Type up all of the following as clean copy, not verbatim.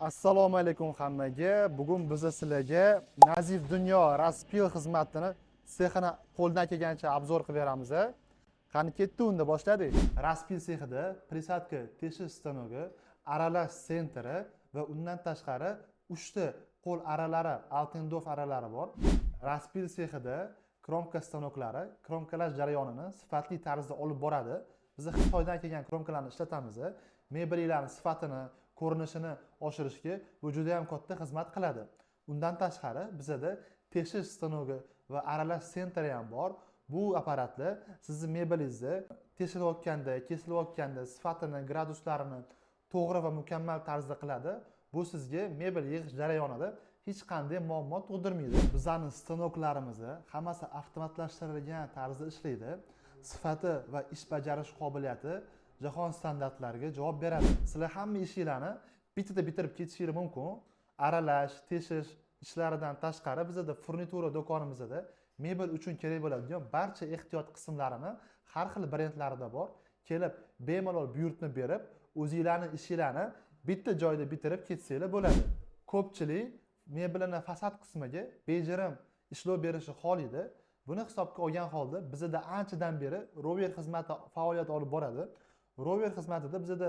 Assalomu alaykum hammaga. Bugun biz sizlarga Nazif Dunyo Raspil xizmatini sexini qo'ldan kelgancha obzor qilib beramiz. Qani ketdi unda boshladik. Raspil sexida prisadka teshish stanogi, aralash sentri va undan tashqari 3 ta qo'l aralari, Altendorf aralari bor. Raspil sexida kromka stanoklari kromkalash jarayonini sifatli tarzda olib boradi. Biz Xitoydan kelgan kromkalarni ishlatamiz. Mebellarning sifatini, ko'rinishini oshirishga bu juda ham katta xizmat qiladi. Undan tashqari bizda teshish stanogi va aralash sentri ham bor. Bu apparatlar sizning mebelingizni teshilayotganda, kesilayotganda sifatini, graduslarini to'g'ri va mukammal tarzda qiladi. Bu sizga mebel yig'ish jarayonida hech qanday muammo tug'dirmaydi. Bizning stanoklarimiz hammasi avtomatlashtirilgan tarzda ishlaydi. Sifati va ish bajarish qobiliyati jahon standartlariga javob beradi. Sizlar hamma ishinglarni bitta bitirib ketishingiz mumkin. Aralash, teshish ishlaridan tashqari bizda furnitura do'konimizda mebel uchun kerak bo'ladigan barcha ehtiyot qismlarini har xil brendlarida bor. Kelib bemalol buyurtma berib, o'zingizlarning ishinglarni bitta joyda bitirib ketsanglar bo'ladi. Ko'pchilik mebelning fasad qismiga bejirim ishlov berishi xohlaydi. Buni hisobga olgan holda bizda anchadan beri rover xizmati faoliyat olib boradi. Rover xizmatida bizda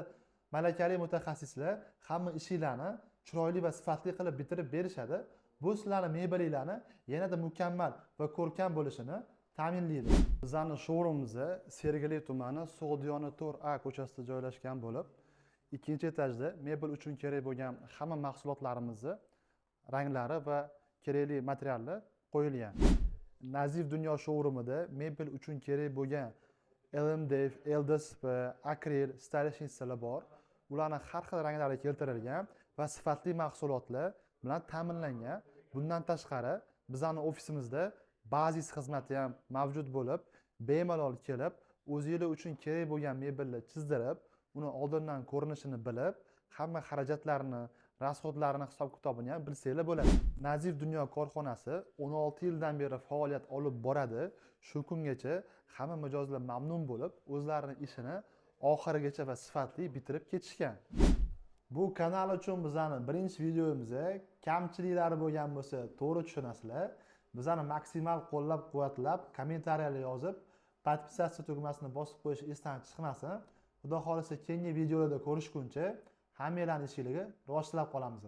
malakali mutaxassislar hamma ishinglarni chiroyli va sifatli qilib bitirib berishadi. Bu sizlarning mebelinglarni yanada mukammal va ko'rkam bo'lishini ta'minlaydi. Bizning showroomimiz Sergeli tumani Sog'diyona 4A ko'chasida joylashgan bo'lib, ikkinchi etajda mebel uchun kerak bo'lgan hamma mahsulotlarimizni ranglari va kerakli materiallar qo'yilgan. Nazif Dunyo showroomida mebel uchun kerak bo'lgan LMDF, LDSP, akril, stylish hisslar bor. Ularning har xil ranglari keltirilgan va sifatli mahsulotlar bilan ta'minlangan. Bundan tashqari, bizning ofisimizda bazis xizmati ham mavjud bo'lib, bemalol kelib, o'zingizlar uchun kerak bo'lgan mebelni chizdirib, uni oldindan ko'rinishini bilib, hamma xarajatlarini, rasxodlarini hisob-kitobini ham bilsanglar bo'ladi. Nazif Dunyo korxonasi 16 yildan beri faoliyat olib boradi. Shu kungacha hamma mijozlar mamnun bo'lib, o'zlarining ishini oxirigacha va sifatli bitirib ketishgan. Bu kanal uchun bizning birinchi videomiz. Kamchiliklari bo'lgan bo'lsa, to'g'ri tushunasizlar. Bizani maksimal qo'llab-quvvatlab, kommentariyalar yozib, podpisatsiya tugmasini bosib qo'yish esdan chiqmasin. Xudo xolisa keyingi videolarda ko'rishguncha hammanglarning ishingizga rivoj tilab qolamiz.